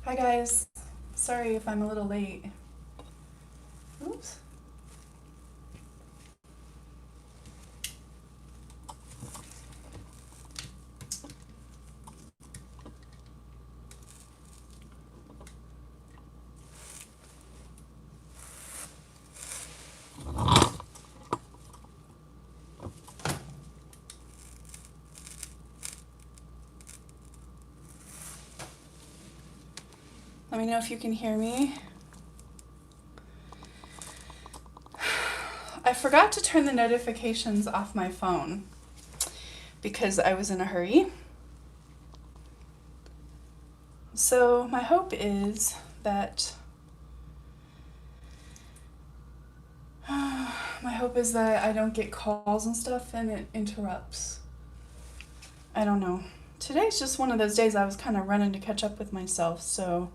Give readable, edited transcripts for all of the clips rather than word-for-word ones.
Hi guys. Sorry if I'm a little late. Oops. Let me know if you can hear me. I forgot to turn the notifications off my phone because I was in a hurry. So my hope is that I don't get calls and stuff and it interrupts. I don't know. Today's just one of those days I was kind of running to catch up with myself, so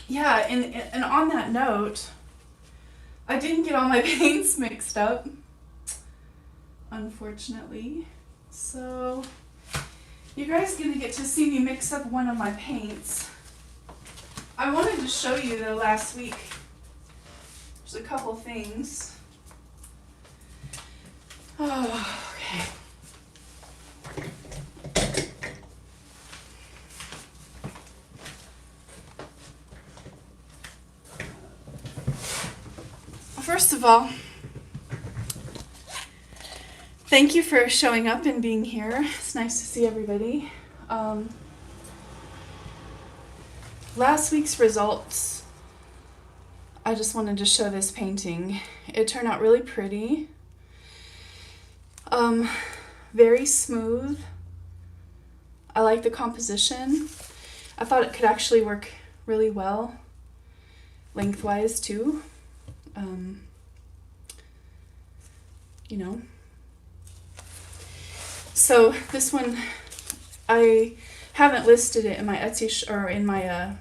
yeah, and on that note, I didn't get all my paints mixed up, unfortunately. So you guys are gonna get to see me mix up one of my paints. I wanted to show you though last week. There's a couple things. Oh, okay. First of all, thank you for showing up and being here. It's nice to see everybody. Last week's results, I just wanted to show this painting. It turned out really pretty. Very smooth. I like the composition. I thought it could actually work really well lengthwise too. You know. So this one, I haven't listed it in my Etsy or in my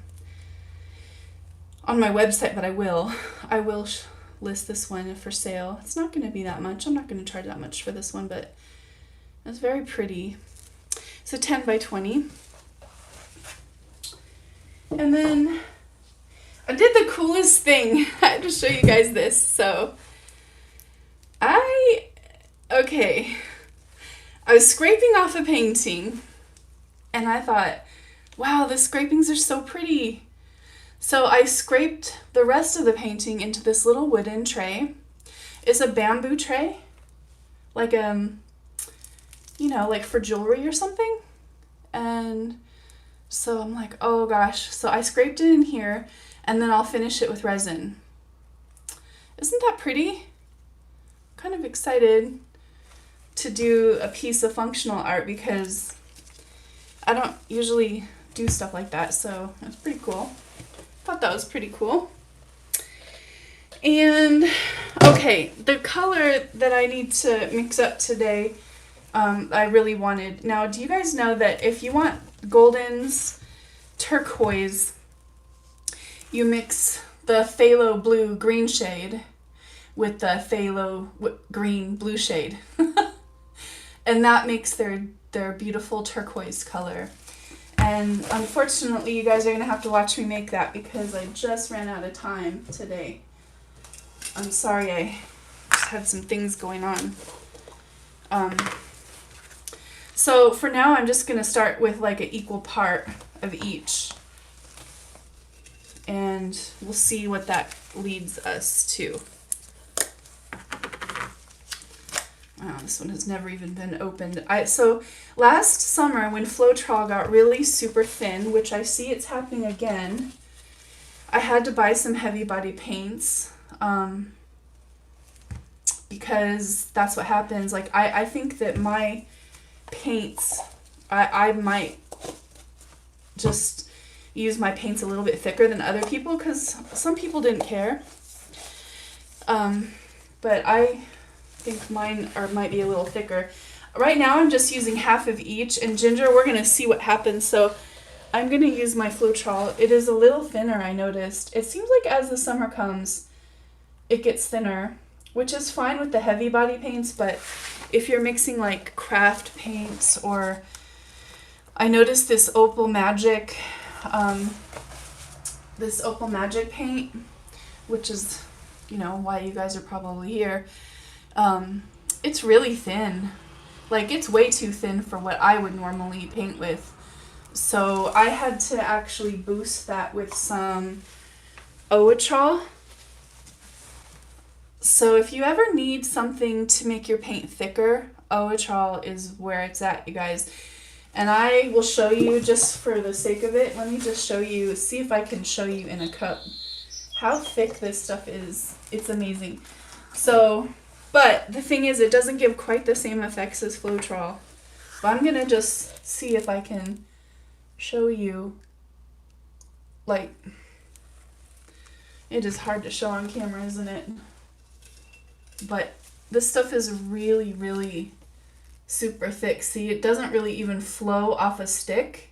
on my website, but I will. I will list this one for sale. It's not going to be that much. I'm not going to charge that much for this one, but it's very pretty. It's a 10 by 20. And then I did the coolest thing. I had to show you guys this. So okay. I was scraping off a painting and I thought, wow, the scrapings are so pretty. So I scraped the rest of the painting into this little wooden tray. It's a bamboo tray, like like for jewelry or something. And so I'm like, oh gosh. So I scraped it in here and then I'll finish it with resin. Isn't that pretty? Kind of excited to do a piece of functional art because I don't usually do stuff like that, so it's pretty cool. Thought that was pretty cool. And okay, the color that I need to mix up today, I really wanted. Now, do you guys know that if you want Golden's turquoise, you mix the phthalo blue green shade with the phthalo green blue shade. And that makes their beautiful turquoise color. And unfortunately, you guys are going to have to watch me make that because I just ran out of time today. I'm sorry, I just had some things going on. So for now, I'm just going to start with like an equal part of each. And we'll see what that leads us to. Wow, this one has never even been opened. So last summer when Floetrol got really super thin, which I see it's happening again, I had to buy some heavy body paints because that's what happens. Like I think that my paints, I might just use my paints a little bit thicker than other people because some people didn't care. But I think mine might be a little thicker. Right now I'm just using half of each, and Ginger, we're going to see what happens. So I'm going to use my Floetrol. It is a little thinner, I noticed. It seems like as the summer comes, it gets thinner, which is fine with the heavy body paints, but if you're mixing like craft paints or I noticed this Opal Magic, paint, which is, you know, why you guys are probably here. It's really thin. Like, it's way too thin for what I would normally paint with. So I had to actually boost that with some OPAL. So if you ever need something to make your paint thicker, OPAL is where it's at, you guys. And I will show you, just for the sake of it, let me just show you, see if I can show you in a cup how thick this stuff is. It's amazing. So, but the thing is, it doesn't give quite the same effects as Floetrol. But I'm going to just see if I can show you, like, it is hard to show on camera, isn't it? But this stuff is really, really super thick. See, it doesn't really even flow off a stick.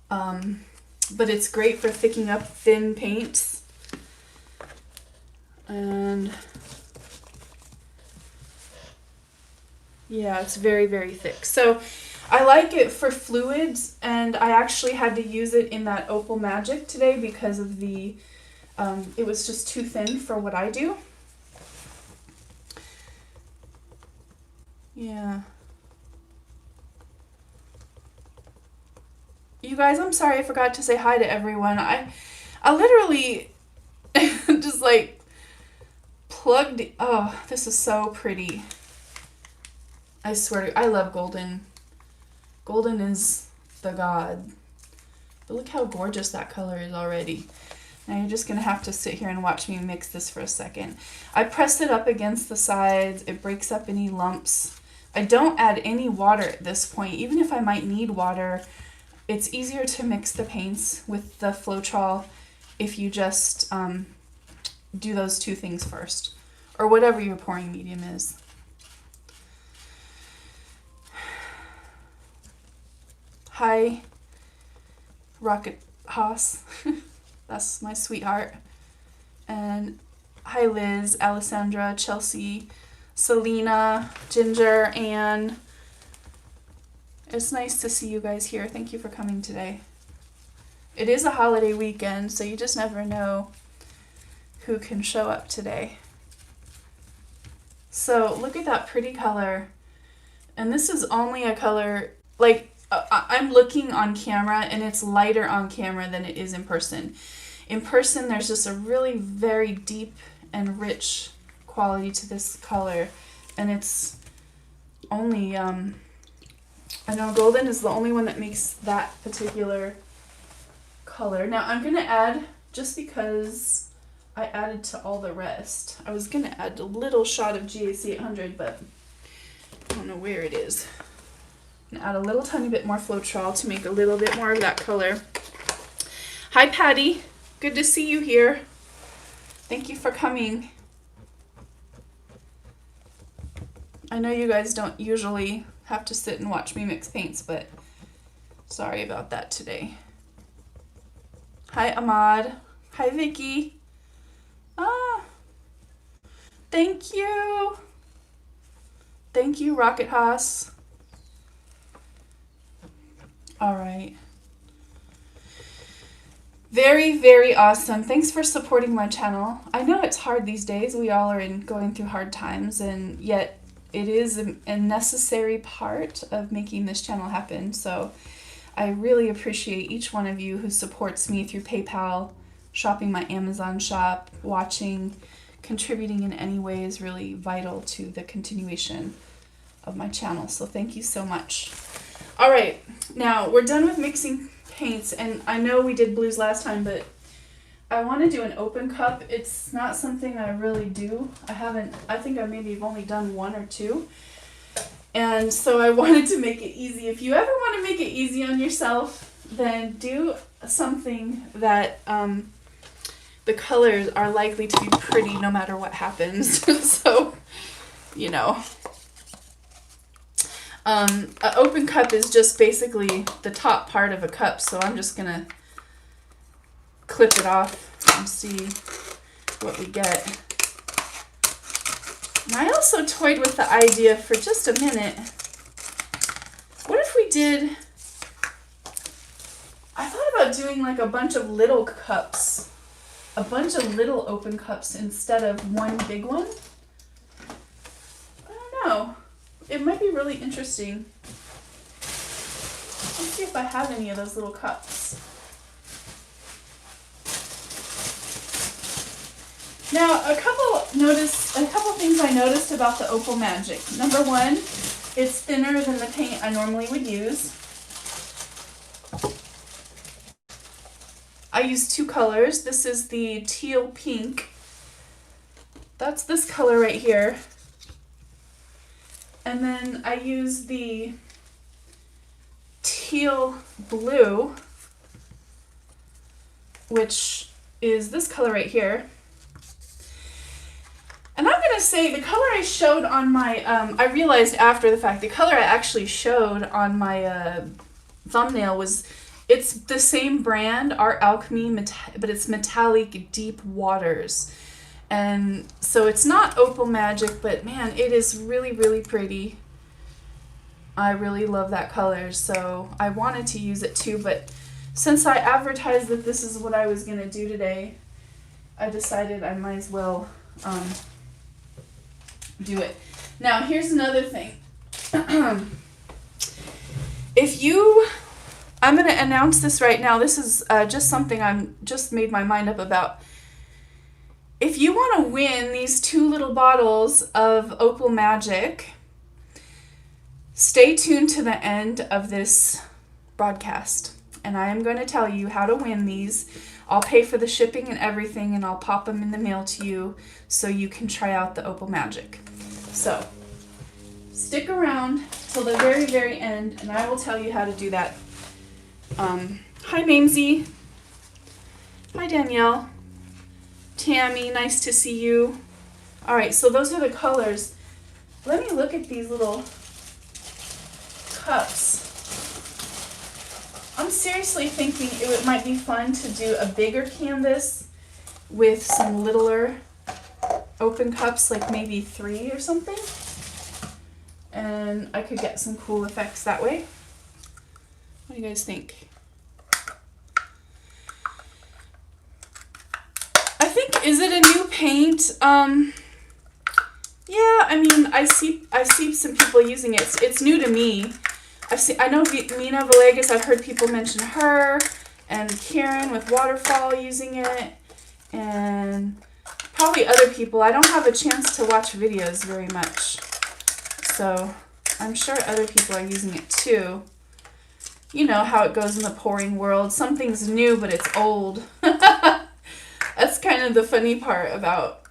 But it's great for thickening up thin paints. And yeah, it's very, very thick. So I like it for fluids, and I actually had to use it in that Opal Magic today because of the, it was just too thin for what I do. Yeah. You guys, I'm sorry I forgot to say hi to everyone. I literally just like plugged, oh, this is so pretty. I swear to, I love golden. Golden is the god. But look how gorgeous that color is already. Now you're just gonna have to sit here and watch me mix this for a second. I pressed it up against the sides. It breaks up any lumps. I don't add any water at this point. Even if I might need water, it's easier to mix the paints with the Floetrol if you just do those two things first, or whatever your pouring medium is. Hi, Rocket Haas. That's my sweetheart. And hi, Liz, Alessandra, Chelsea, Selena, Ginger, Anne. It's nice to see you guys here. Thank you for coming today. It is a holiday weekend, so you just never know who can show up today. So look at that pretty color. And this is only a color, like, I'm looking on camera and it's lighter on camera than it is in person. In person, there's just a really very deep and rich quality to this color. And it's only, I know golden is the only one that makes that particular color. Now I'm going to add, just because I added to all the rest, I was going to add a little shot of GAC 800, but I don't know where it is. I'm going to add a little tiny bit more Floetrol to make a little bit more of that color. Hi, Patty. Good to see you here. Thank you for coming. I know you guys don't usually have to sit and watch me mix paints, but sorry about that today. Hi, Ahmad. Hi, Vicky. Ah, thank you. Thank you, Rocket Haas. All right. Very, very awesome. Thanks for supporting my channel. I know it's hard these days. We all are going through hard times, and yet it is a necessary part of making this channel happen. So I really appreciate each one of you who supports me through PayPal, shopping my Amazon shop, watching, contributing in any way is really vital to the continuation of my channel. So thank you so much. All right, now we're done with mixing paints, and I know we did blues last time, but I want to do an open cup. It's not something I really do. I think I maybe have only done one or two. And so I wanted to make it easy. If you ever want to make it easy on yourself, then do something that the colors are likely to be pretty no matter what happens. So, you know. An open cup is just basically the top part of a cup, so I'm just going to clip it off and see what we get. And I also toyed with the idea for just a minute. What if we did about doing like a bunch of little cups. A bunch of little open cups instead of one big one. I don't know. It might be really interesting. Let's see if I have any of those little cups. Now, a couple things I noticed about the Opal Magic. Number one, it's thinner than the paint I normally would use. I use two colors. This is the teal pink. That's this color right here. And then I use the teal blue, which is this color right here. And I'm going to say the color I showed on my, I realized after the fact, the color I actually showed on my thumbnail was, it's the same brand, Alchemy, but it's metallic deep waters. And so it's not Opal Magic, but man, it is really, really pretty. I really love that color, so I wanted to use it too, but since I advertised that this is what I was going to do today, I decided I might as well do it. Now, here's another thing. I'm going to announce this right now. This is just something I'm just made my mind up about. If you want to win these 2 little bottles of Opal Magic, stay tuned to the end of this broadcast. And I am going to tell you how to win these. I'll pay for the shipping and everything, and I'll pop them in the mail to you so you can try out the Opal Magic. So, stick around till the very, very end, and I will tell you how to do that. Hi, Mamesy. Hi, Danielle. Tammy, nice to see you. All right, so those are the colors. Let me look at these little cups. I'm seriously thinking it might be fun to do a bigger canvas with some littler open cups, like maybe 3 or something. And I could get some cool effects that way. What do you guys think? I think, is it a new paint? Yeah, I mean, I see some people using it. It's new to me. I know Mina Villegas, I've heard people mention her, and Karen with Waterfall using it, and probably other people. I don't have a chance to watch videos very much, so I'm sure other people are using it too. You know how it goes in the pouring world. Something's new, but it's old. That's kind of the funny part about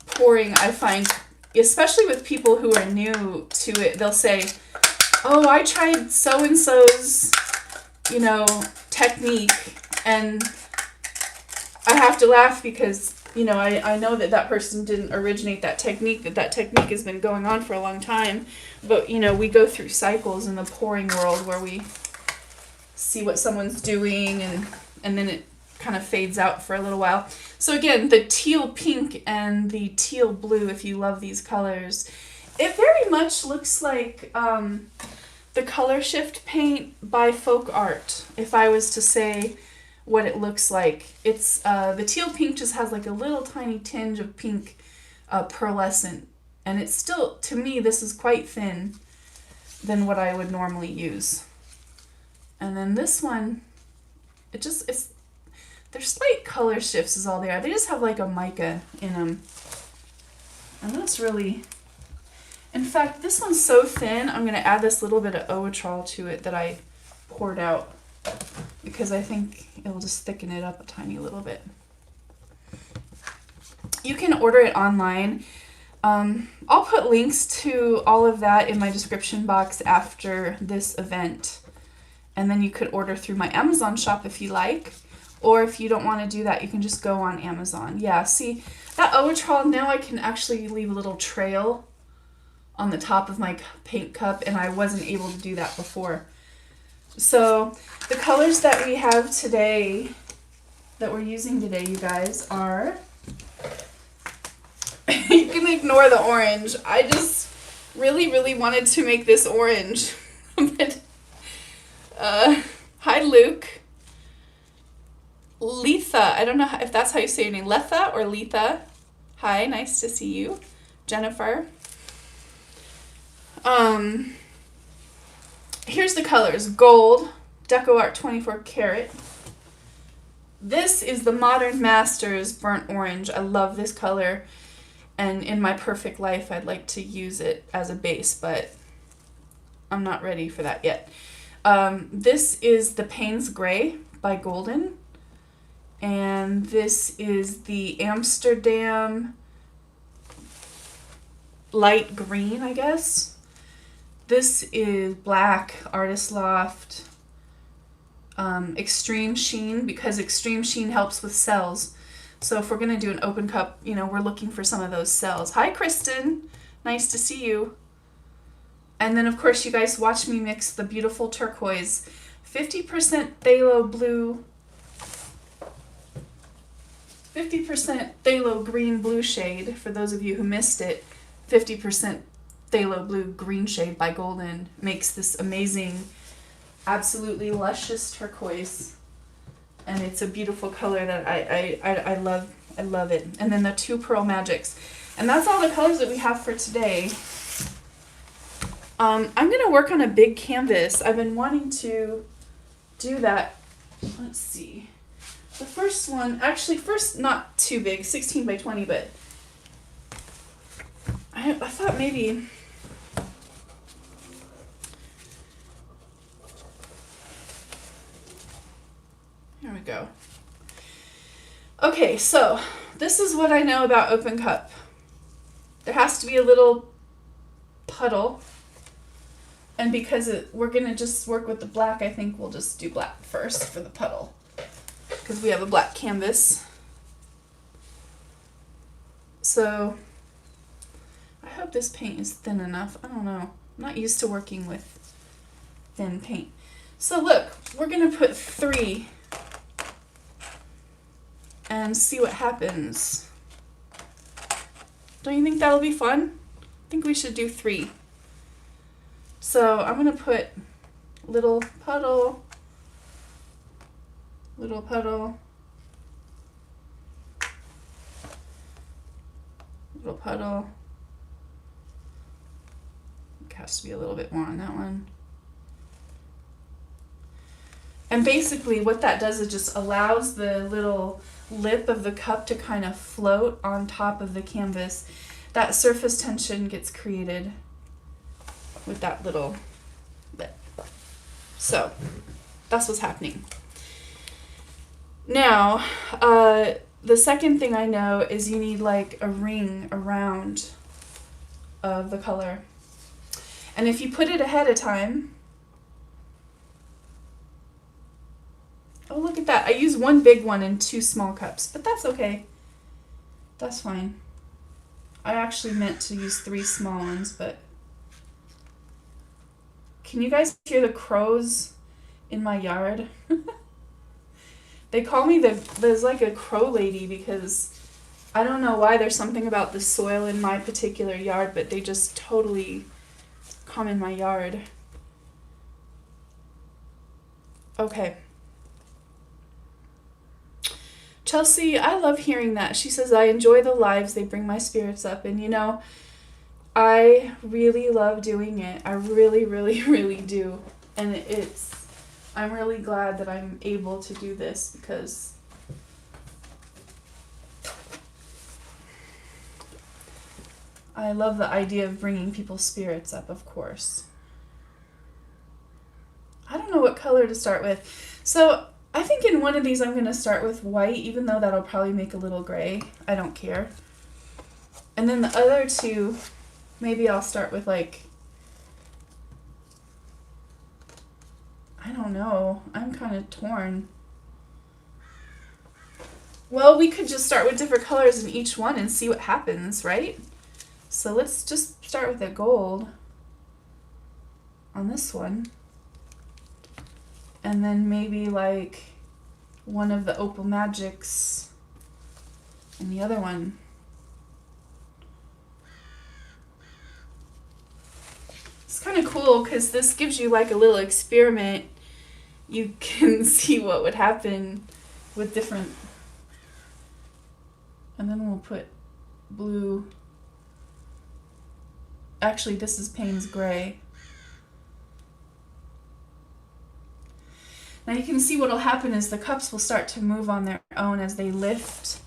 pouring, I find, especially with people who are new to it. They'll say, oh, I tried so-and-so's, technique, and I have to laugh because, I know that person didn't originate that technique, that technique has been going on for a long time, but, we go through cycles in the pouring world where we see what someone's doing, and then it kind of fades out for a little while. So again, the teal pink and the teal blue, if you love these colors, it very much looks like the Color Shift paint by Folk Art, if I was to say what it looks like. It's the teal pink just has like a little tiny tinge of pink pearlescent, and it's still, to me, this is quite thin than what I would normally use. And then this one, there's slight color shifts is all they are. They just have like a mica in them. And that's really... In fact, this one's so thin, I'm going to add this little bit of Oatral to it that I poured out, because I think it will just thicken it up a tiny little bit. You can order it online. I'll put links to all of that in my description box after this event. And then you could order through my Amazon shop if you like. Or if you don't want to do that, you can just go on Amazon. Yeah, see, that Oatral, now I can actually leave a little trail on the top of my paint cup, and I wasn't able to do that before. So the colors that we have today, that we're using today, you guys, are... You can ignore the orange. I just really, really wanted to make this orange. But, hi, Luke. Letha. I don't know if that's how you say your name. Letha or Letha. Hi, nice to see you. Jennifer. Here's the colors. Gold, Deco Art 24 karat. This is the Modern Masters Burnt Orange. I love this color, and in my perfect life I'd like to use it as a base, but I'm not ready for that yet. This is the Payne's Gray by Golden, and this is the Amsterdam Light Green, I guess. This is Black, Artist Loft, Extreme Sheen, because Extreme Sheen helps with cells. So if we're going to do an open cup, you know, we're looking for some of those cells. Hi, Kristen. Nice to see you. And then, of course, you guys watch me mix the beautiful turquoise. 50% phthalo blue, 50% phthalo green blue shade, for those of you who missed it. 50% phthalo blue green shade by Golden makes this amazing, absolutely luscious turquoise, and it's a beautiful color that I love. I love it. And then the 2 Pearl Magics, and that's all the colors that we have for today. I'm gonna work on a big canvas. I've been wanting to do that. Let's see. The first one, actually, first not too big, 16 by 20, but I thought maybe. Here we go. Okay, so this is what I know about open cup. There has to be a little puddle, and because we're gonna just work with the black, I think we'll just do black first for the puddle, because we have a black canvas. So I hope this paint is thin enough. I don't know. I'm not used to working with thin paint. So look, we're gonna put 3 and see what happens. Don't you think that'll be fun? I think we should do 3. So I'm gonna put little puddle, little puddle, little puddle. It has to be a little bit more on that one. And basically what that does is just allows the little lip of the cup to kind of float on top of the canvas. That surface tension gets created with that little lip. So that's what's happening. Now, the second thing I know is you need like a ring around of the color. And if you put it ahead of time, oh, look at that. I use 1 big one and 2 small cups, but that's okay. That's fine. I actually meant to use 3 small ones, but can you guys hear the crows in my yard? They call me there's like a crow lady, because I don't know why, there's something about the soil in my particular yard, but they just totally come in my yard. Okay. Chelsea, I love hearing that. She says, I enjoy the lives. They bring my spirits up. And, you know, I really love doing it. I really, really, really do. And I'm really glad that I'm able to do this, because I love the idea of bringing people's spirits up, of course. I don't know what color to start with. So I think in one of these I'm going to start with white, even though that'll probably make a little gray. I don't care. And then the other 2, maybe I'll start with like, I don't know. I'm kind of torn. Well, we could just start with different colors in each one and see what happens, right? So let's just start with a gold on this one. And then maybe like one of the OPAL Magics and the other one. It's kind of cool because this gives you like a little experiment. You can see what would happen with different And then we'll put blue. Actually, this is Payne's Gray. Now you can see what will happen is the cups will start to move on their own as they lift.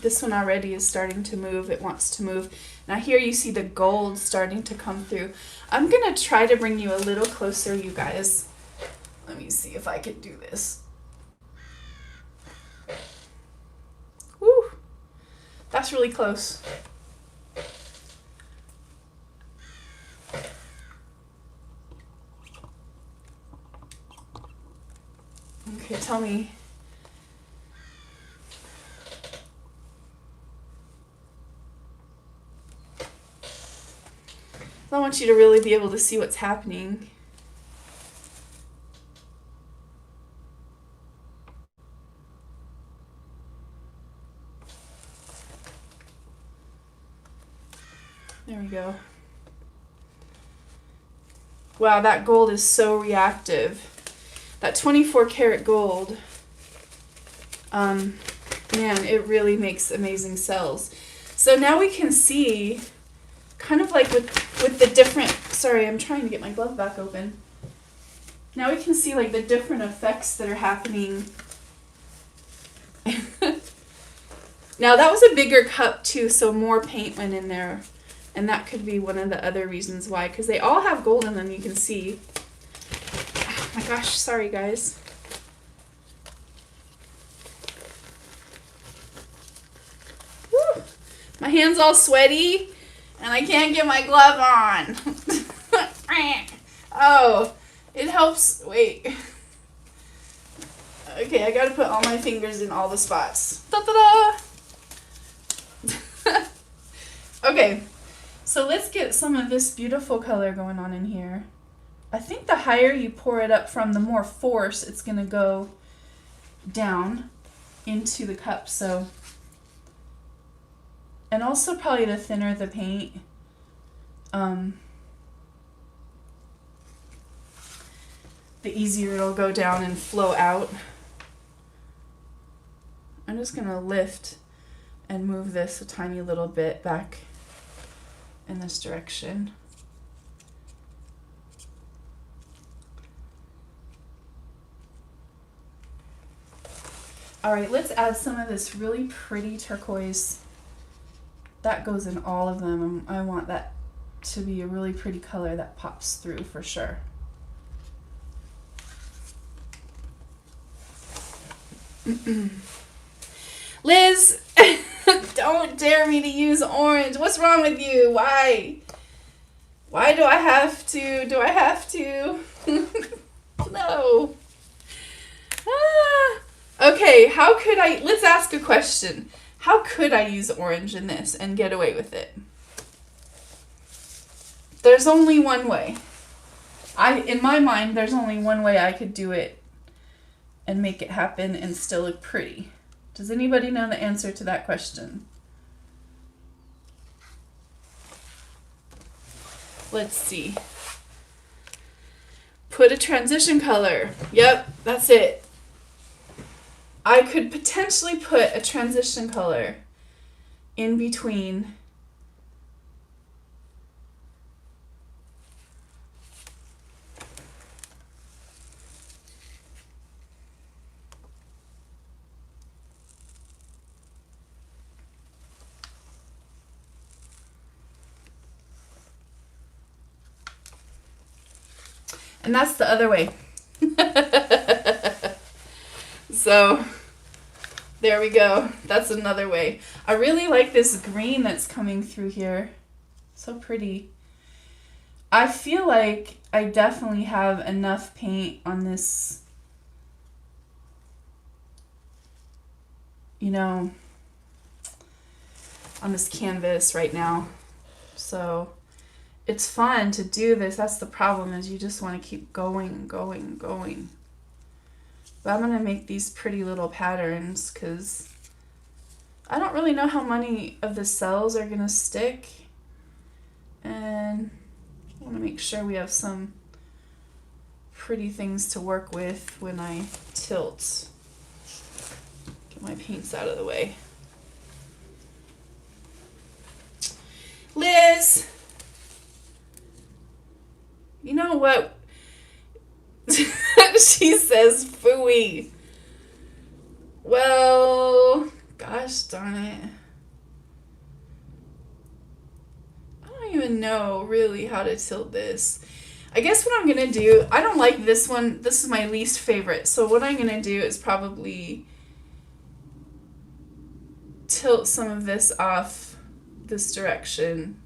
This one already is starting to move. It wants to move. Now here you see the gold starting to come through. I'm going to try to bring you a little closer, you guys. Let me see if I can do this. Woo! That's really close. Okay, tell me. I want you to really be able to see what's happening. There we go. Wow, that gold is so reactive. That 24 karat gold, man, it really makes amazing cells. So now we can see, kind of like with the different, sorry, I'm trying to get my glove back open. Now we can see like the different effects that are happening. Now that was a bigger cup too, so more paint went in there. And that could be one of the other reasons why, because they all have gold in them, you can see. Oh my gosh, sorry guys. Woo. My hand's all sweaty, and I can't get my glove on. Oh, it helps. Wait. Okay, I gotta put all my fingers in all the spots. Da-da-da! Okay. So let's get some of this beautiful color going on in here. I think the higher you pour it up from, the more force it's going to go down into the cup. So, and also probably the thinner the paint, the easier it'll go down and flow out. I'm just going to lift and move this a tiny little bit back in this direction. All right, let's add some of this really pretty turquoise. That goes in all of them. I want that to be a really pretty color that pops through for sure. Liz, don't dare me to use orange. What's wrong with you? Why? Why do I have to? Do I have to? No. Ah. Okay, how could I, let's ask a question. How could I use orange in this and get away with it? There's only one way. In my mind, there's only one way I could do it and make it happen and still look pretty. Does anybody know the answer to that question? Let's see. Put a transition color. Yep, that's it. I could potentially put a transition color in between and that's the other way. So there we go. That's another way. I really like this green that's coming through here. So pretty. I feel like I definitely have enough paint on this, you know, on this canvas right now. So it's fun to do this. That's the problem, is you just want to keep going, going, going. But I'm going to make these pretty little patterns because I don't really know how many of the cells are going to stick. And I want to make sure we have some pretty things to work with when I tilt. Get my paints out of the way. Liz! You know what? She says phooey. Well, gosh darn it. I don't even know really how to tilt this. I guess what I'm going to do, I don't like this one. This is my least favorite. So what I'm going to do is probably tilt some of this off this direction.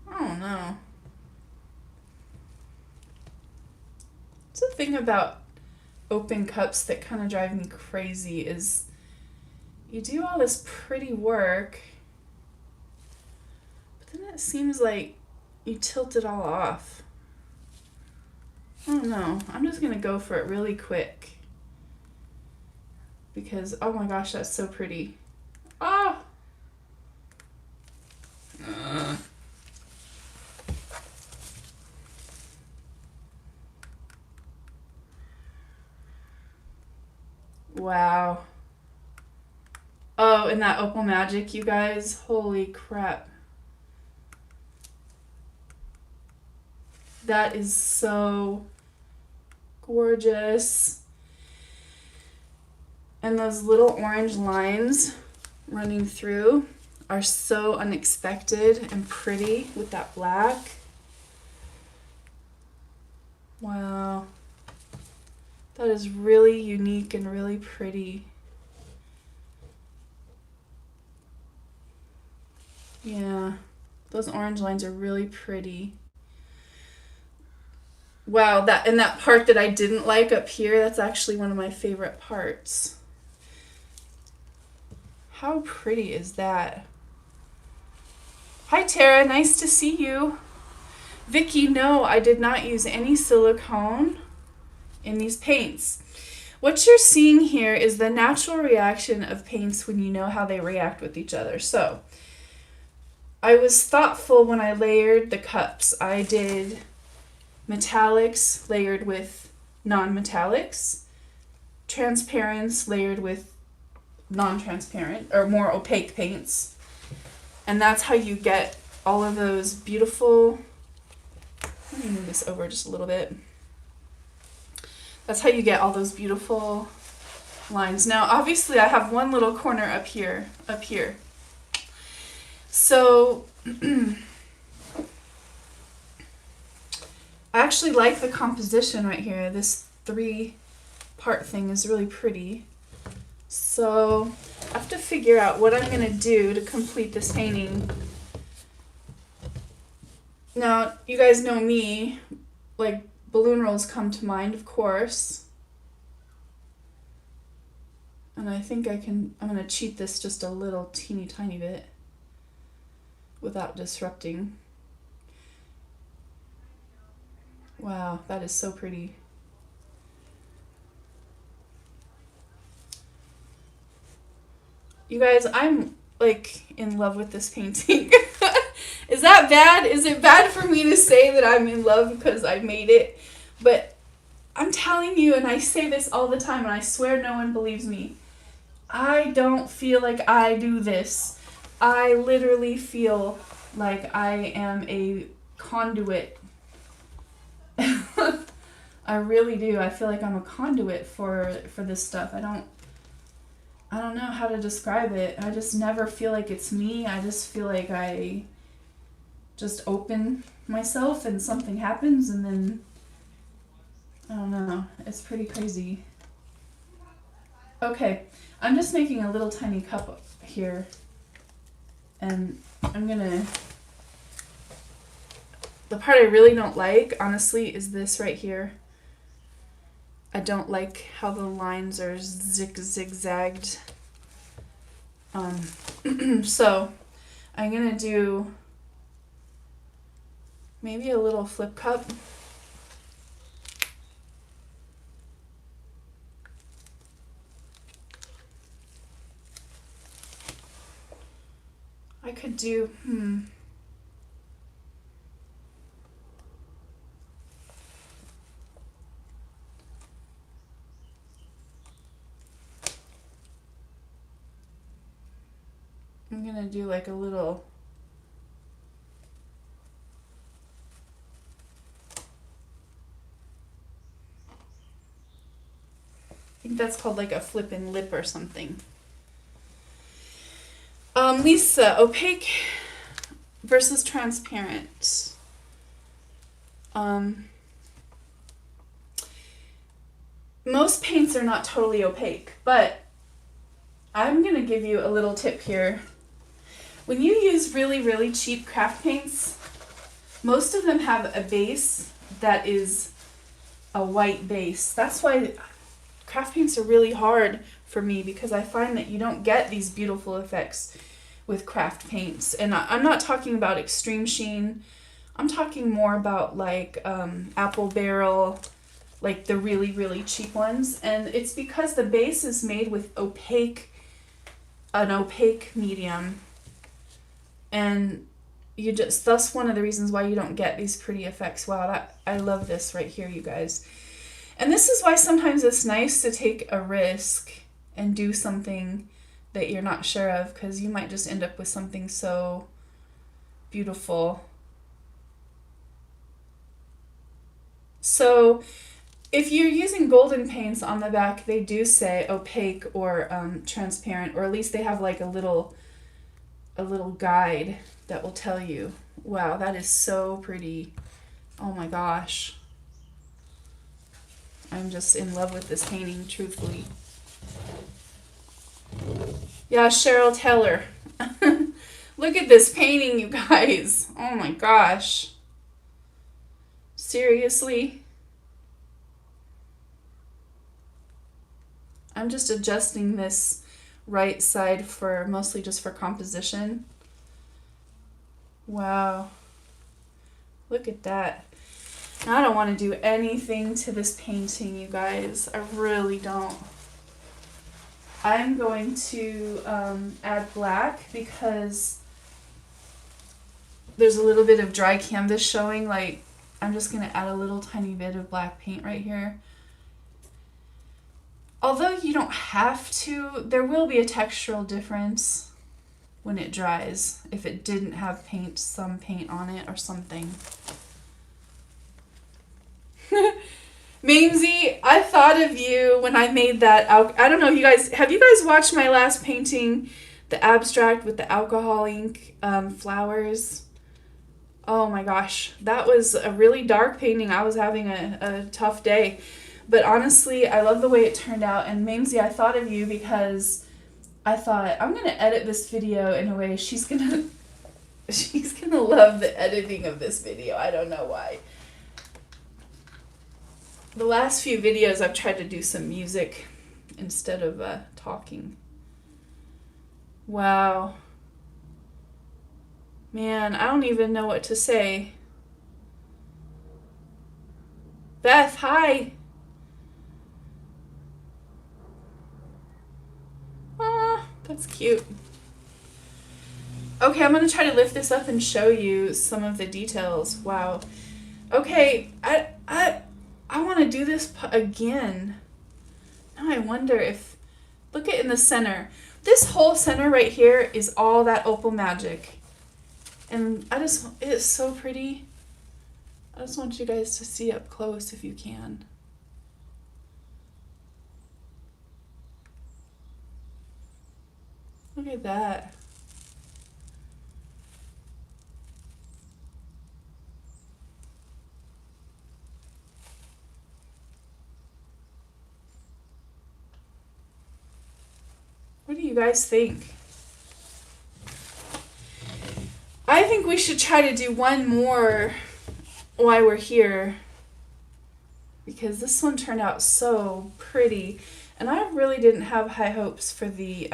I don't know. It's the thing about open cups that kind of drive me crazy is you do all this pretty work, but then it seems like you tilt it all off. I don't know. I'm just going to go for it really quick because, oh my gosh, that's so pretty. Ah! Wow. Oh, and that Opal Magic, you guys. Holy crap. That is so gorgeous. And those little orange lines running through are so unexpected and pretty with that black. Wow. That is really unique and really pretty. Yeah, those orange lines are really pretty. Wow, that part that I didn't like up here, that's actually one of my favorite parts. How pretty is that? Hi Tara, nice to see you. Vicky, no, I did not use any silicone in these paints. What you're seeing here is the natural reaction of paints when you know how they react with each other. So I was thoughtful when I layered the cups. I did metallics layered with non-metallics, transparents layered with non-transparent or more opaque paints. And that's how you get all of those beautiful, let me move this over just a little bit. That's how you get all those beautiful lines. Now, obviously I have one little corner up here. So, I actually like the composition right here. This 3-part thing is really pretty. So, I have to figure out what I'm going to do to complete this painting. Now, you guys know me, like, balloon rolls come to mind, of course. And I think I'm going to cheat this just a little teeny tiny bit without disrupting. Wow, that is so pretty. You guys, I'm like in love with this painting. Is that bad? Is it bad for me to say that I'm in love because I made it? But I'm telling you, and I say this all the time, and I swear no one believes me, I don't feel like I do this. I literally feel like I am a conduit. I really do. I feel like I'm a conduit for this stuff. I don't know how to describe it. I just never feel like it's me. I just feel like I just open myself and something happens and then, I don't know. It's pretty crazy. Okay, I'm just making a little tiny cup here. And I'm gonna, the part I really don't like, honestly, is this right here. I don't like how the lines are zigzagged. So I'm gonna do maybe a little flip cup I could do, I'm gonna do like a little, I think that's called like a flippin' lip or something. Lisa, opaque versus transparent. Most paints are not totally opaque, but I'm gonna give you a little tip here. When you use really, really cheap craft paints, most of them have a base that is a white base. That's why craft paints are really hard for me, because I find that you don't get these beautiful effects with craft paints. And I'm not talking about extreme sheen. I'm talking more about like apple barrel, like the really, really cheap ones. And it's because the base is made with an opaque medium. And that's one of the reasons why you don't get these pretty effects. Wow, I love this right here, you guys. And this is why sometimes it's nice to take a risk and do something that you're not sure of, because you might just end up with something so beautiful. So if you're using golden paints on the back, they do say opaque or transparent, or at least they have like a little guide that will tell you. Wow, that is so pretty. Oh my gosh. I'm just in love with this painting, truthfully. Yeah, Cheryl Taylor. Look at this painting, you guys. Oh my gosh. Seriously? I'm just adjusting this right side mostly just for composition. Wow. Look at that. I don't want to do anything to this painting, you guys. I really don't. I'm going to add black because there's a little bit of dry canvas showing. Like, I'm just going to add a little tiny bit of black paint right here. Although you don't have to, there will be a textural difference when it dries if it didn't have some paint on it or something. Mamesy, I thought of you when I made that. I don't know, have you guys watched my last painting, the abstract with the alcohol ink flowers? Oh my gosh, that was a really dark painting. I was having a tough day. But honestly, I love the way it turned out. And Mamesy, I thought of you because I thought, I'm going to edit this video in a way she's going to love the editing of this video. I don't know why. The last few videos I've tried to do some music instead of talking. Wow. Man, I don't even know what to say. Beth, hi. That's cute. Okay, I'm going to try to lift this up and show you some of the details. Wow. Okay, I want to do this again. Now I wonder if... Look at in the center. This whole center right here is all that opal magic. And it is so pretty. I just want you guys to see up close if you can. Look at that. What do you guys think? I think we should try to do one more while we're here, because this one turned out so pretty. And I really didn't have high hopes for the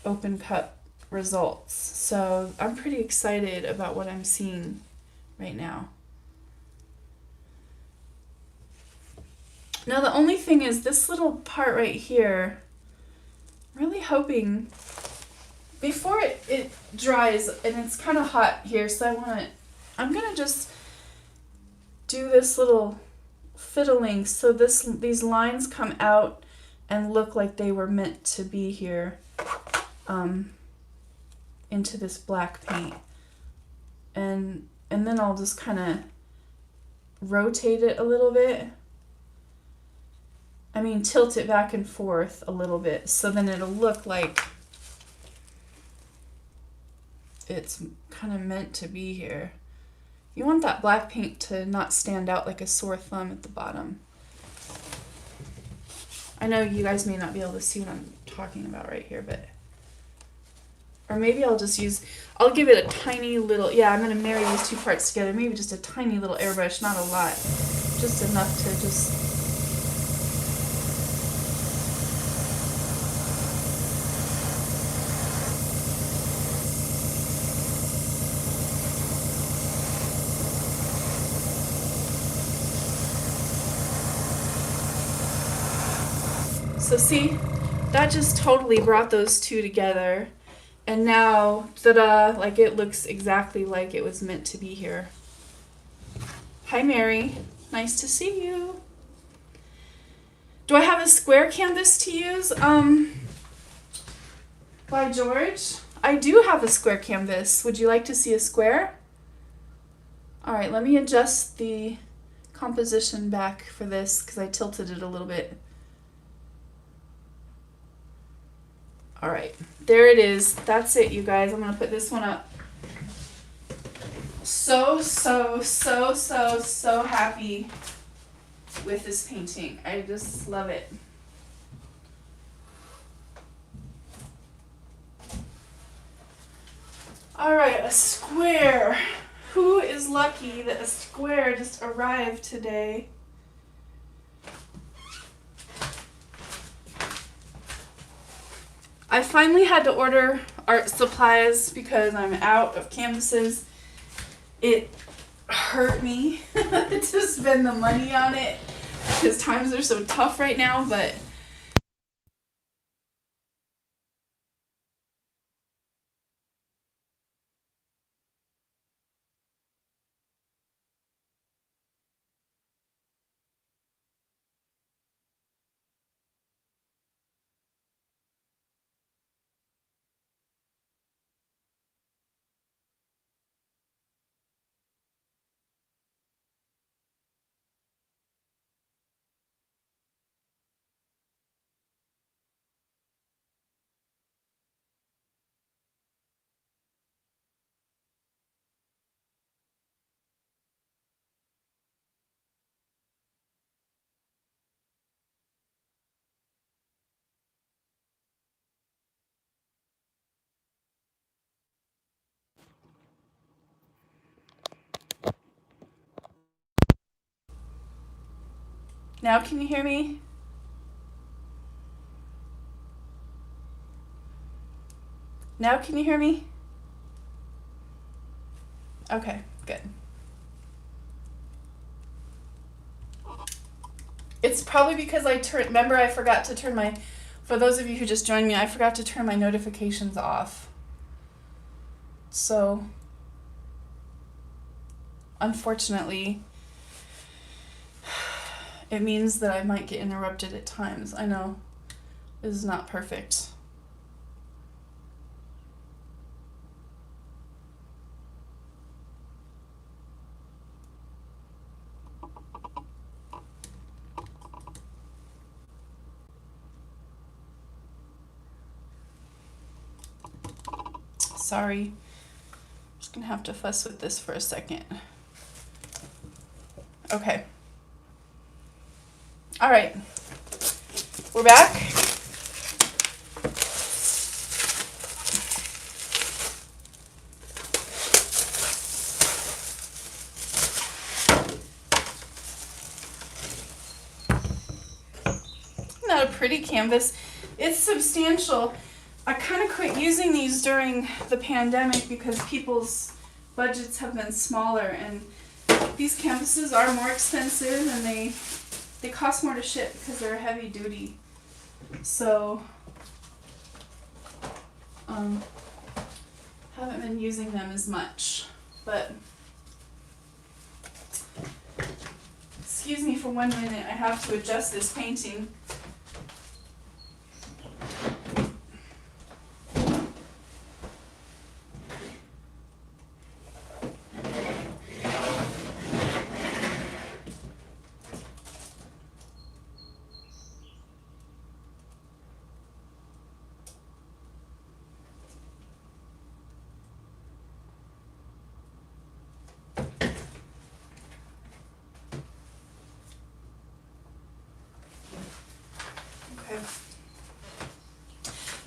open cup results. So I'm pretty excited about what I'm seeing right now. Now the only thing is this little part right here, really hoping, before it dries, and it's kind of hot here, so I'm gonna just do this little fiddling so these lines come out and look like they were meant to be here into this black paint. And then I'll just kind of rotate it a little bit. I mean, tilt it back and forth a little bit, so then it'll look like it's kind of meant to be here. You want that black paint to not stand out like a sore thumb at the bottom. I know you guys may not be able to see what I'm talking about right here, but... Or maybe I'll give it a tiny little... Yeah, I'm going to marry these two parts together. Maybe just a tiny little airbrush, not a lot. Just enough to just... So see, that just totally brought those two together. And now, ta-da, like it looks exactly like it was meant to be here. Hi, Mary. Nice to see you. Do I have a square canvas to use? By George? I do have a square canvas. Would you like to see a square? All right, let me adjust the composition back for this because I tilted it a little bit. All right, there it is. That's it, you guys. I'm going to put this one up. So happy with this painting. I just love it. All right, a square. Who is lucky that a square just arrived today? I finally had to order art supplies because I'm out of canvases. It hurt me to spend the money on it because times are so tough right now, but now can you hear me? Now can you hear me? Okay, good. It's probably because remember I forgot to turn for those of you who just joined me, I forgot to turn my notifications off. So, unfortunately, it means that I might get interrupted at times. I know this is not perfect. Sorry. I'm just gonna have to fuss with this for a second. Okay. All right. We're back. Isn't that a pretty canvas? It's substantial. I kind of quit using these during the pandemic because people's budgets have been smaller, and these canvases are more expensive and they cost more to ship because they're heavy duty. So Haven't been using them as much, but excuse me for 1 minute, I have to adjust this painting.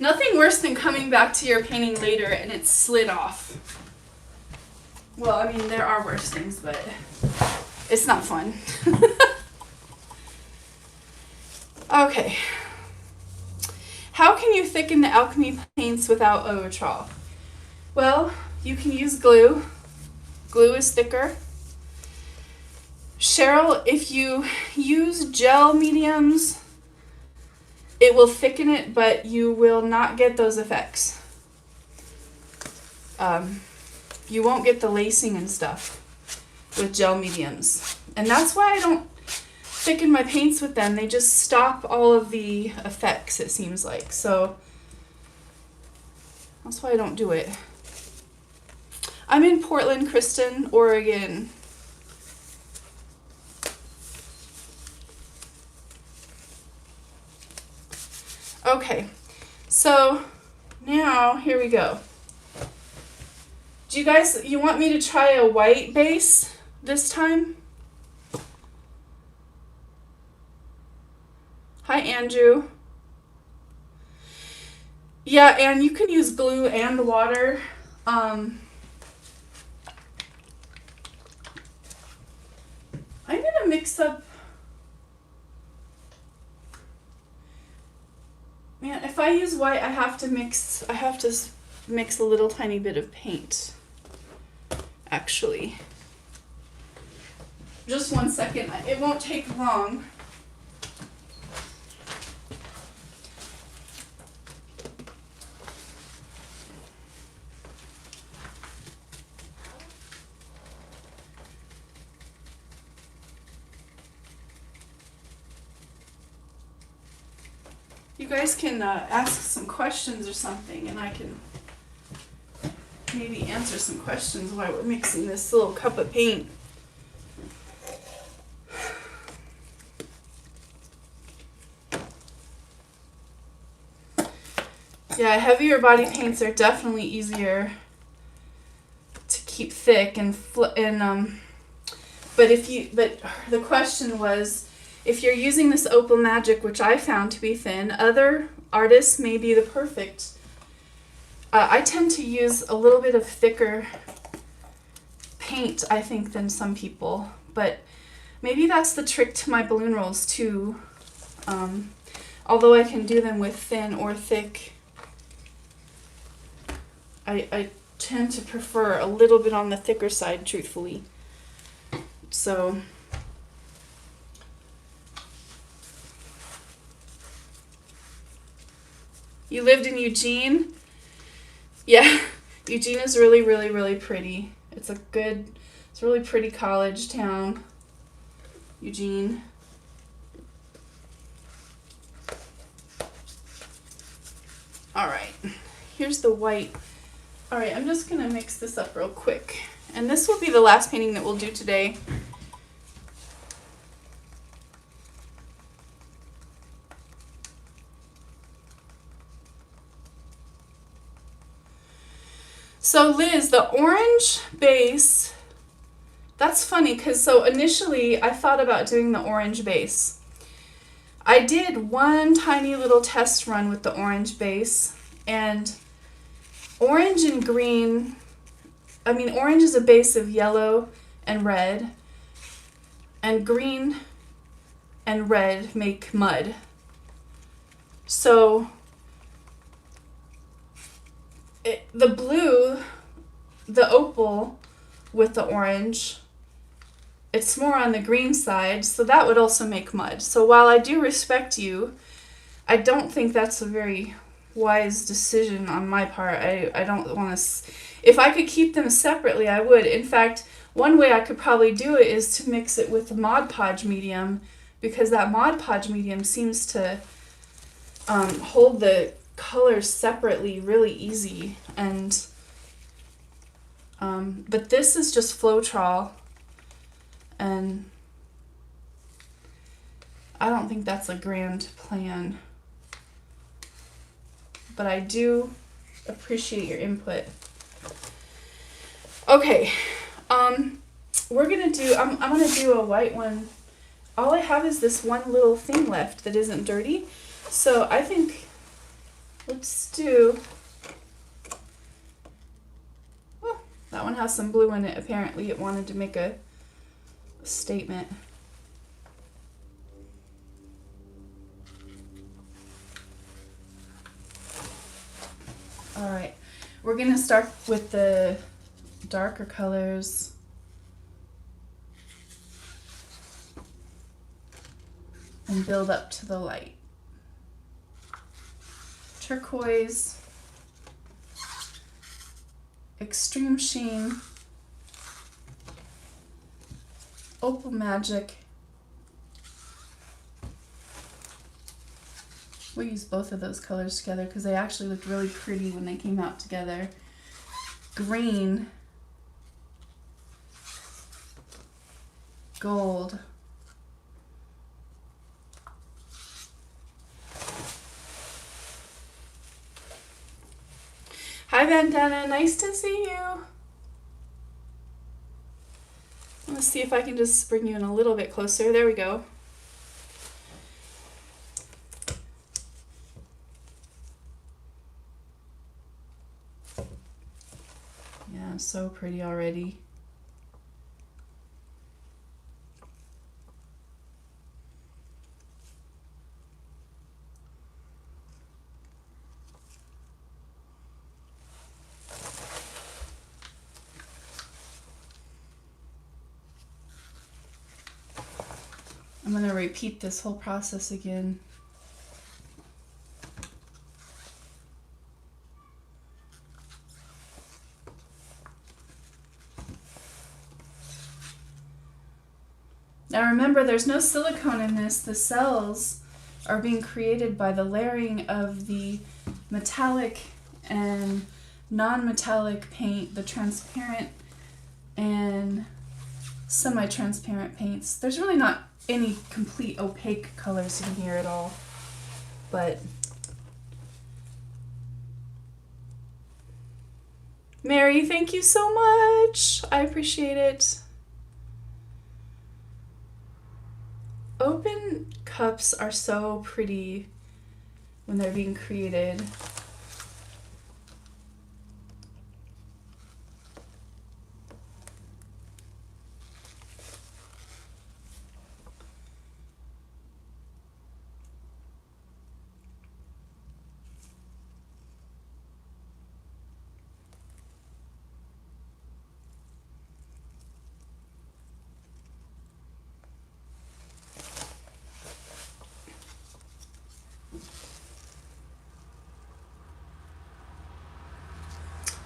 Nothing worse than coming back to your painting later and it's slid off. Well, I mean, there are worse things, but it's not fun. Okay. How can you thicken the Alchemy paints without Otrol? Well, you can use glue. Glue is thicker. Cheryl, if you use gel mediums, it will thicken it, but you will not get those effects. You won't get the lacing and stuff with gel mediums. And that's why I don't thicken my paints with them. They just stop all of the effects, it seems like. So that's why I don't do it. I'm in Portland, Kristen, Oregon. Okay, so now here we go. Do you want me to try a white base this time? Hi, Andrew. Yeah, and you can use glue and water. I'm gonna mix up. Man, if I use white, I have to mix a little tiny bit of paint, actually. Just 1 second, it won't take long. You guys can ask some questions or something, and I can maybe answer some questions while we're mixing this little cup of paint. Yeah, heavier body paints are definitely easier to keep thick but the question was, if you're using this OPAL Magic, which I found to be thin, other artists may be the perfect. I tend to use a little bit of thicker paint, I think, than some people. But maybe that's the trick to my balloon rolls, too. Although I can do them with thin or thick, I tend to prefer a little bit on the thicker side, truthfully. So you lived in Eugene? Yeah, Eugene is really, really, really pretty. It's a really pretty college town, Eugene. All right, here's the white. All right, I'm just gonna mix this up real quick. And this will be the last painting that we'll do today. So Liz, the orange base, that's funny because initially I thought about doing the orange base. I did one tiny little test run with the orange base, and orange and green, orange is a base of yellow and red, and green and red make mud. So the blue, the opal with the orange, it's more on the green side, so that would also make mud. So while I do respect you, I don't think that's a very wise decision on my part. I don't want to... If I could keep them separately, I would. In fact, one way I could probably do it is to mix it with the Mod Podge medium, because that Mod Podge medium seems to hold the colors separately really easy. And but this is just Floetrol, and I don't think that's a grand plan. But I do appreciate your input. Okay, we're gonna do, I'm gonna do a white one. All I have is this one little thing left that isn't dirty. So I think, let's do, well, that one has some blue in it. Apparently it wanted to make a statement. All right, we're gonna start with the darker colors. And build up to the light. Turquoise, Extreme Sheen, Opal Magic. We used both of those colors together because they actually looked really pretty when they came out together. Green, gold, hi Vandana, nice to see you. Let's see if I can just bring you in a little bit closer. There we go. Yeah, so pretty already. I'm going to repeat this whole process again. Now remember, there's no silicone in this. The cells are being created by the layering of the metallic and non-metallic paint, the transparent and semi-transparent paints. There's really not any complete opaque colors in here at all, but Mary, thank you so much. I appreciate it. Open cups are so pretty when they're being created.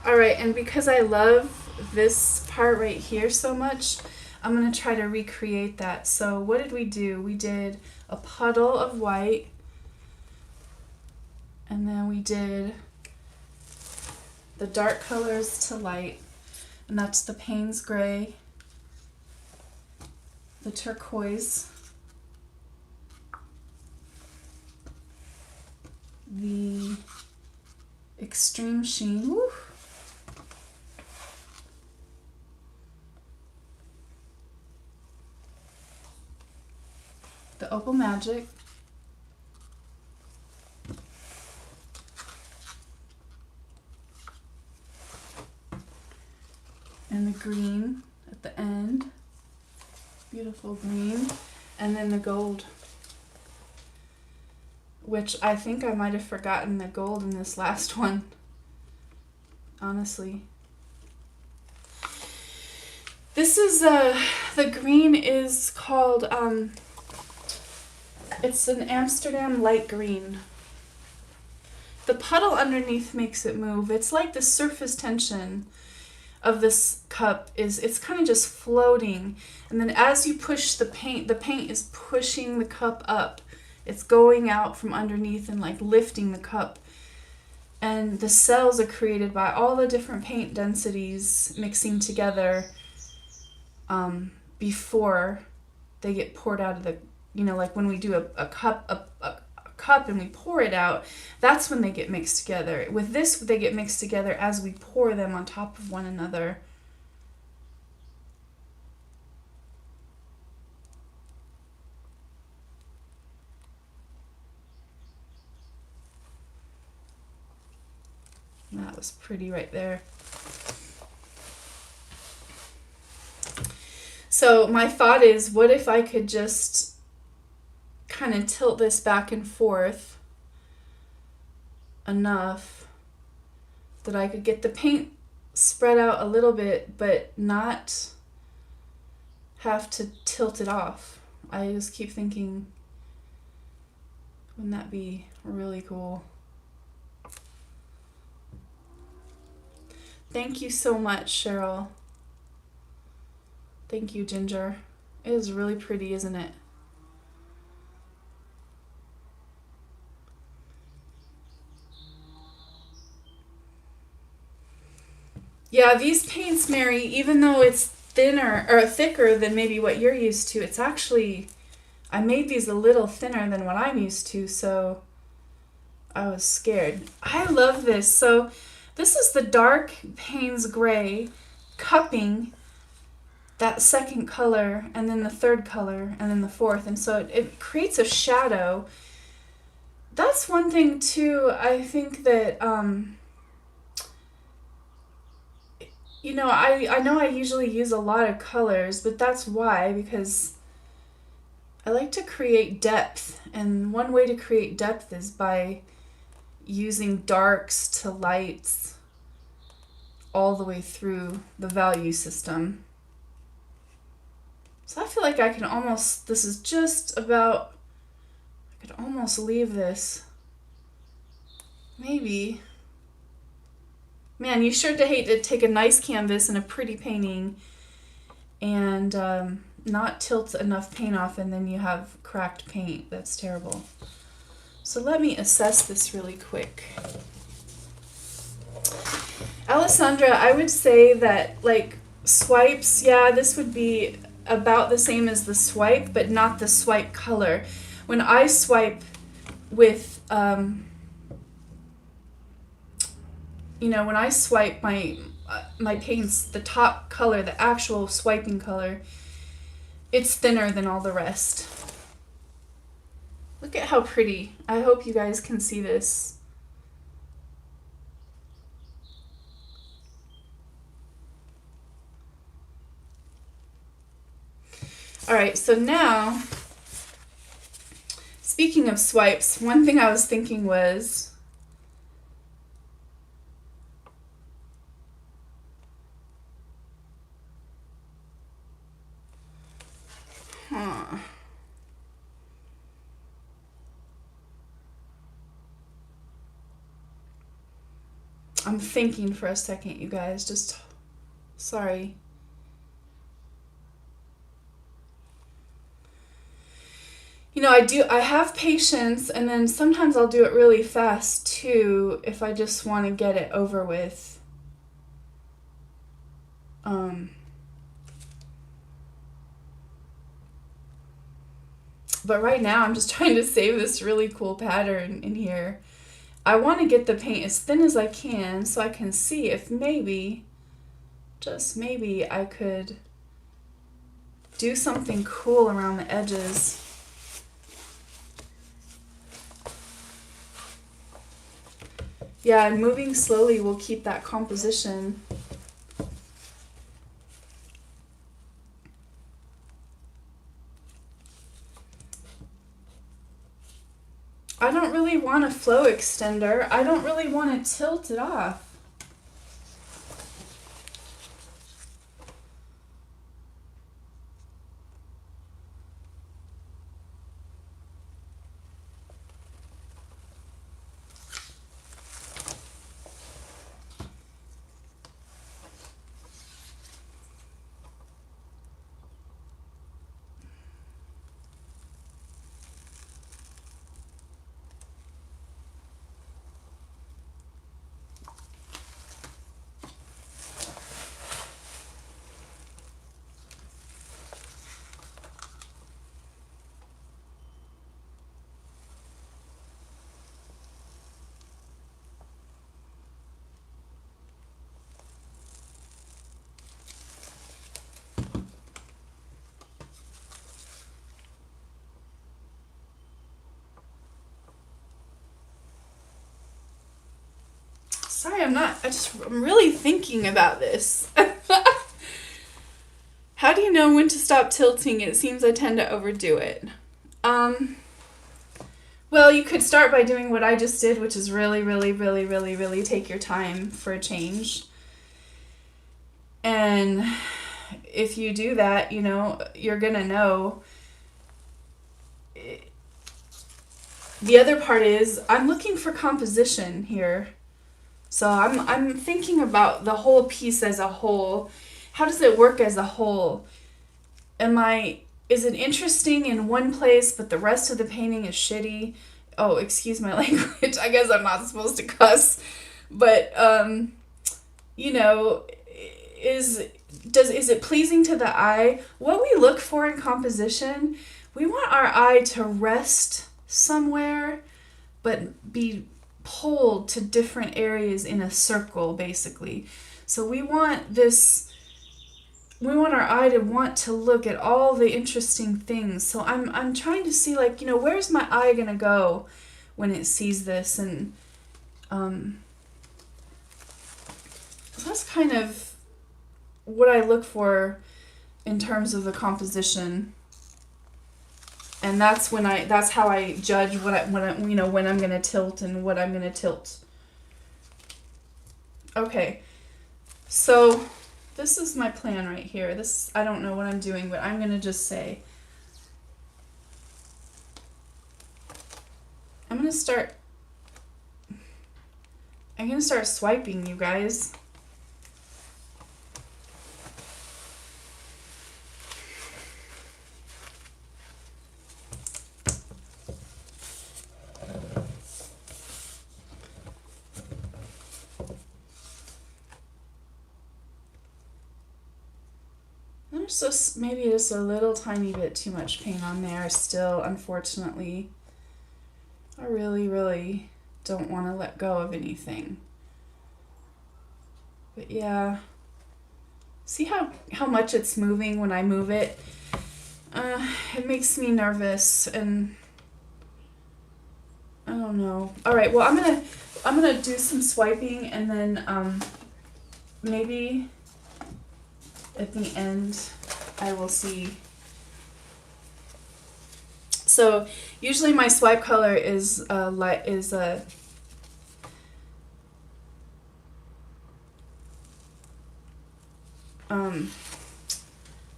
All right, and because I love this part right here so much, I'm going to try to recreate that. So what did we do? We did a puddle of white, and then we did the dark colors to light, and that's the Payne's Gray, the turquoise, the Extreme Sheen, woo, the Opal Magic, and the green at the end, beautiful green, and then the gold, which I think I might have forgotten the gold in this last one, honestly. This is, the green is called, it's an Amsterdam light green. the puddle underneath makes it move. It's like the surface tension of this cup it's kind of just floating. And then as you push the paint is pushing the cup up. It's going out from underneath and like lifting the cup. And the cells are created by all the different paint densities mixing together before they get poured out of the, like when we do a cup and we pour it out, that's when they get mixed together. With this, they get mixed together as we pour them on top of one another. That was pretty right there. So my thought is, what if I could just kind of tilt this back and forth enough that I could get the paint spread out a little bit, but not have to tilt it off. I just keep thinking, wouldn't that be really cool? Thank you so much, Cheryl. Thank you, Ginger. It is really pretty, isn't it? Yeah, these paints, Mary, even though it's thinner or thicker than maybe what you're used to, it's actually, I made these a little thinner than what I'm used to, so I was scared. I love this. So this is the dark Payne's Gray cupping that second color, and then the third color, and then the fourth, and so it creates a shadow. That's one thing too. I think that I know I usually use a lot of colors, but that's why, because I like to create depth, and one way to create depth is by using darks to lights all the way through the value system. So I feel like I can almost, this is just about, I could almost leave this. Maybe. Man, you sure to hate to take a nice canvas and a pretty painting and not tilt enough paint off and then you have cracked paint. That's terrible. So let me assess this really quick. Alessandra, I would say that like swipes, yeah, this would be about the same as the swipe, but not the swipe color. When I swipe with, when I swipe my paints, the top color, the actual swiping color, it's thinner than all the rest. Look at how pretty. I hope you guys can see this. All right, so now, speaking of swipes, one thing I was thinking was, I'm thinking for a second, you guys, just, sorry. I have patience, and then sometimes I'll do it really fast too if I just want to get it over with. But right now I'm just trying to save this really cool pattern in here. I want to get the paint as thin as I can so I can see if maybe, just maybe, I could do something cool around the edges. Yeah, and moving slowly will keep that composition. I don't really want a flow extender. I don't really want to tilt it off. Sorry, I'm really thinking about this. How do you know when to stop tilting? It seems I tend to overdo it. Well, you could start by doing what I just did, which is really, really, really, really, really take your time for a change. And if you do that, you know, you're going to know. The other part is I'm looking for composition here. So I'm thinking about the whole piece as a whole. How does it work as a whole? Is it interesting in one place, but the rest of the painting is shitty? Oh, excuse my language. I guess I'm not supposed to cuss. But, you know, is it pleasing to the eye? What we look for in composition, we want our eye to rest somewhere, but be pulled to different areas in a circle, basically. So we want our eye to want to look at all the interesting things. So I'm trying to see, like, you know, where's my eye gonna go when it sees this? And so that's kind of what I look for in terms of the composition. And that's how I judge when I'm gonna tilt and what I'm gonna tilt. Okay, so this is my plan right here. I don't know what I'm doing, but I'm gonna just say I'm gonna start swiping, you guys. There's just maybe just a little tiny bit too much paint on there still, unfortunately. I really, really don't want to let go of anything. But yeah. See how much it's moving when I move it? It makes me nervous, and I don't know. All right, well, I'm gonna do some swiping, and then maybe at the end I will see. So usually my swipe color is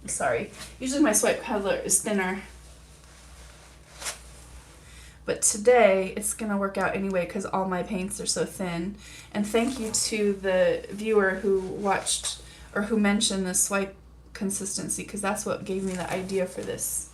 sorry. Usually my swipe color is thinner. But today it's going to work out anyway because all my paints are so thin. And thank you to the viewer who watched or who mentioned the swipe consistency, because that's what gave me the idea for this.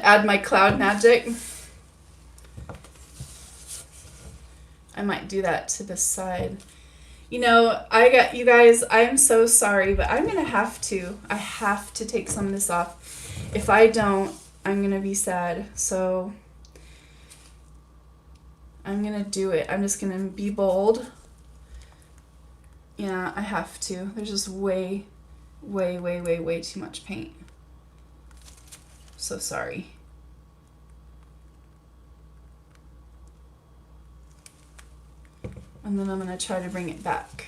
Add my cloud magic. I might do that to this side. You know, you guys, I'm so sorry, but I'm gonna have to. I have to take some of this off. If I don't, I'm gonna be sad. So I'm gonna do it. I'm just gonna be bold. Yeah, I have to. There's just way too much paint. So sorry. And then I'm going to try to bring it back.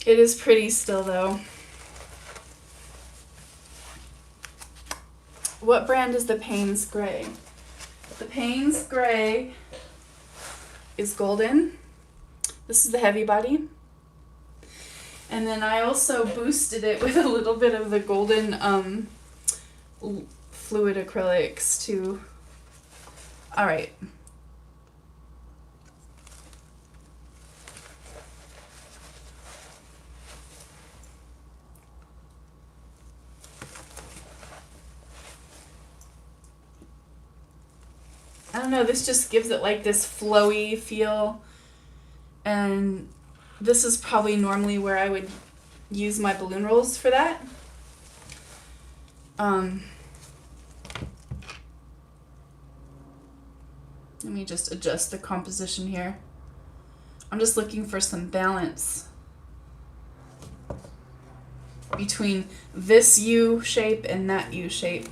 It is pretty still though. What brand is the Payne's Gray? The Payne's Gray is golden. This is the heavy body. And then I also boosted it with a little bit of the golden fluid acrylics too. All right. don't know, this just gives it like this flowy feel. And this is probably normally where I would use my balloon rolls for that. Let me just adjust the composition here. I'm just looking for some balance between this U shape and that U shape.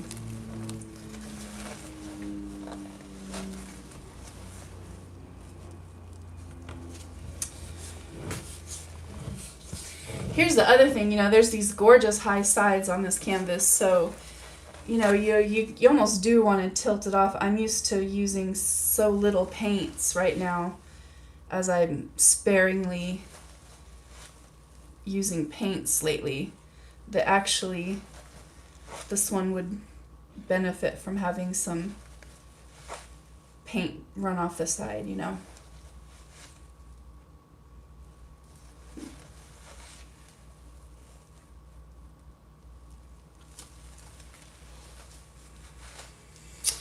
Here's the other thing, you know, there's these gorgeous high sides on this canvas, so, you know, you almost do want to tilt it off. I'm used to using so little paints right now, as I'm sparingly using paints lately, that actually this one would benefit from having some paint run off the side, you know.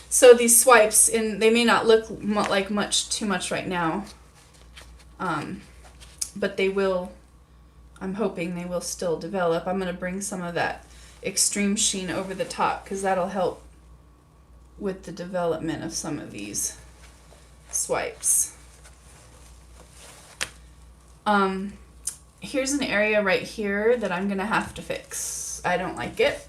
So these swipes, and they may not look like too much right now, but they will, I'm hoping they will still develop. I'm going to bring some of that extreme sheen over the top because that'll help with the development of some of these swipes. Here's an area right here that I'm going to have to fix. I don't like it.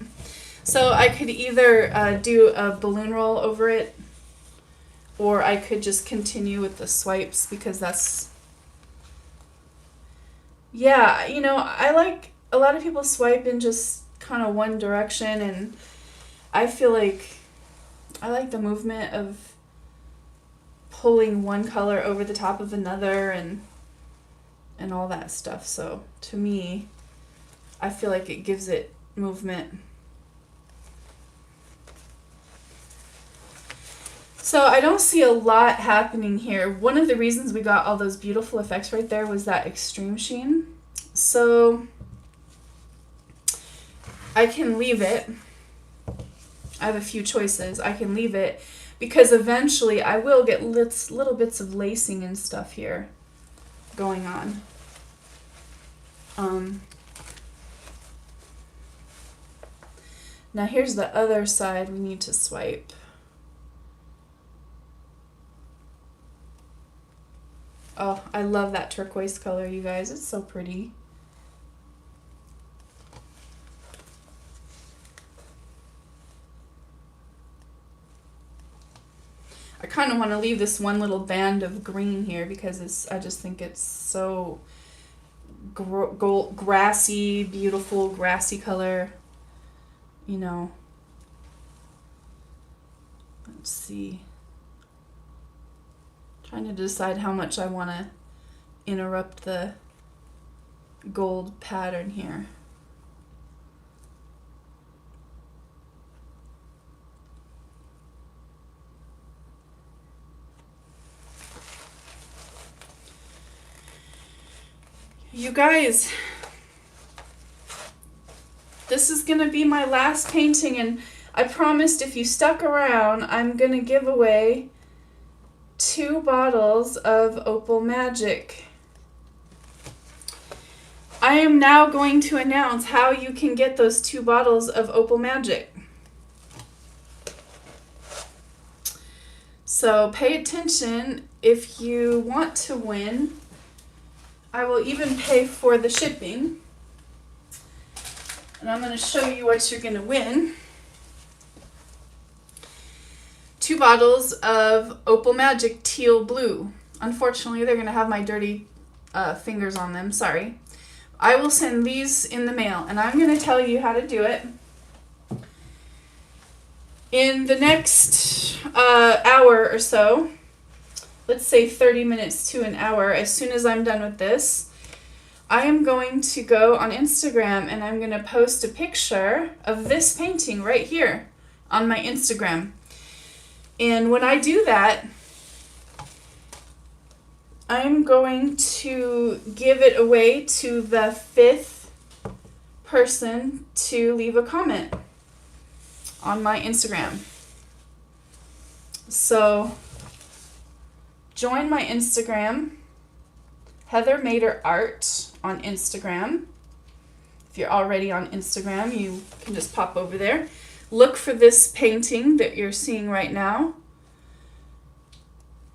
So I could either do a balloon roll over it, or I could just continue with the swipes because that's, yeah, you know, I like, a lot of people swipe in just kind of one direction, and I feel like I like the movement of pulling one color over the top of another and all that stuff. So to me, I feel like it gives it movement. So I don't see a lot happening here. One of the reasons we got all those beautiful effects right there was that extreme sheen. So I can leave it. I have a few choices. I can leave it because eventually I will get little bits of lacing and stuff here going on. Now here's the other side we need to swipe. Oh, I love that turquoise color, you guys. It's so pretty. I kind of want to leave this one little band of green here because I just think it's so grassy, beautiful, grassy color. You know. Let's see. Trying to decide how much I want to interrupt the gold pattern here. You guys, this is going to be my last painting, and I promised if you stuck around, I'm going to give away 2 bottles of Opal Magic. I am now going to announce how you can get those 2 bottles of Opal Magic. So pay attention if you want to win. I will even pay for the shipping. And I'm going to show you what you're going to win. 2 bottles of Opal Magic Teal Blue. Unfortunately, they're going to have my dirty fingers on them. Sorry. I will send these in the mail, and I'm going to tell you how to do it. In the next hour or so, let's say 30 minutes to an hour, as soon as I'm done with this, I am going to go on Instagram and I'm going to post a picture of this painting right here on my Instagram. And when I do that, I'm going to give it away to the 5th person to leave a comment on my Instagram. So join my Instagram, Heather Mader Art on Instagram. If you're already on Instagram, you can just pop over there. Look for this painting that you're seeing right now.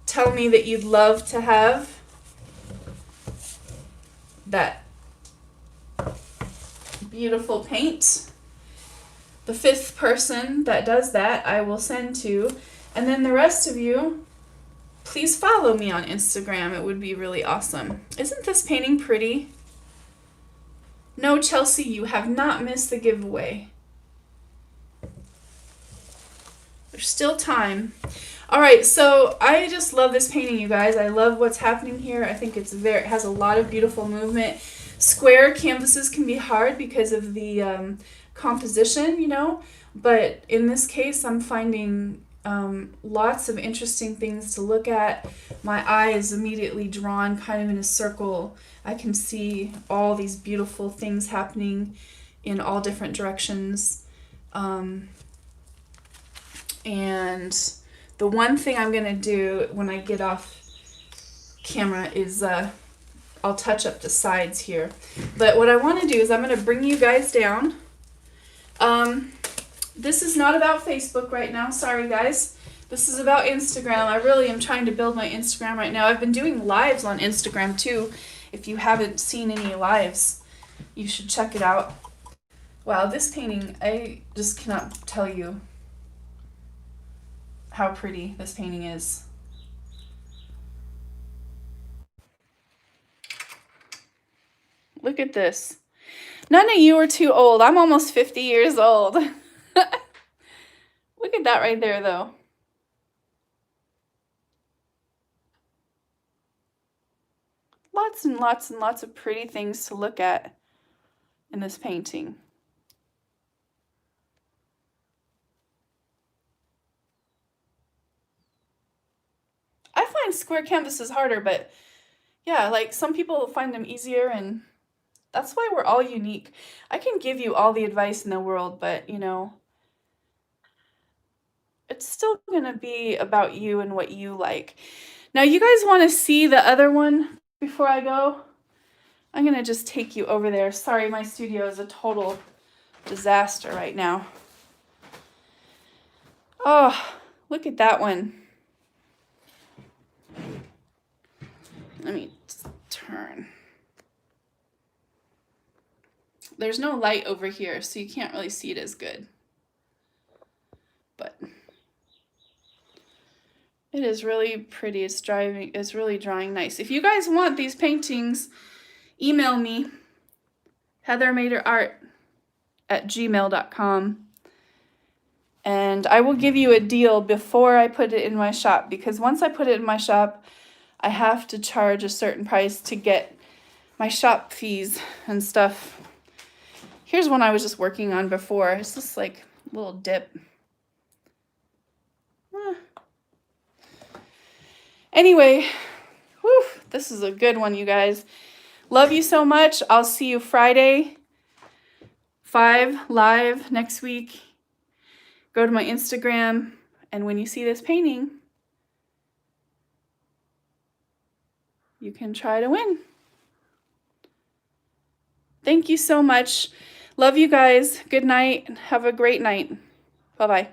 Tell me that you'd love to have that beautiful paint. The 5th person that does that, I will send to. And then the rest of you, please follow me on Instagram. It would be really awesome. Isn't this painting pretty? No, Chelsea, you have not missed the giveaway. There's still time. All right, so I just love this painting, you guys. I love what's happening here. I think it has a lot of beautiful movement. Square canvases can be hard because of the composition, you know, but in this case, I'm finding lots of interesting things to look at. My eye is immediately drawn kind of in a circle. I can see all these beautiful things happening in all different directions. And the one thing I'm going to do when I get off camera is I'll touch up the sides here. But what I want to do is I'm going to bring you guys down. This is not about Facebook right now. Sorry, guys. This is about Instagram. I really am trying to build my Instagram right now. I've been doing lives on Instagram too. If you haven't seen any lives, you should check it out. Wow, this painting, I just cannot tell you how pretty this painting is. Look at this. None of you are too old. I'm almost 50 years old. Look at that right there, though. Lots and lots and lots of pretty things to look at in this painting. I find square canvases harder, but yeah, like some people find them easier, and that's why we're all unique. I can give you all the advice in the world, but you know, it's still going to be about you and what you like. Now, you guys want to see the other one before I go? I'm going to just take you over there. Sorry, my studio is a total disaster right now. Oh, look at that one. Let me turn. There's no light over here, so you can't really see it as good. But it is really pretty. It's really drying nice. If you guys want these paintings, email me, heathermaderart@gmail.com. And I will give you a deal before I put it in my shop, because once I put it in my shop, I have to charge a certain price to get my shop fees and stuff. Here's one I was just working on before. It's just like a little dip. Anyway, whew, this is a good one, you guys. Love you so much. I'll see you Friday, 5 live next week. Go to my Instagram, and when you see this painting, you can try to win. Thank you so much. Love you guys. Good night. Have a great night. Bye-bye.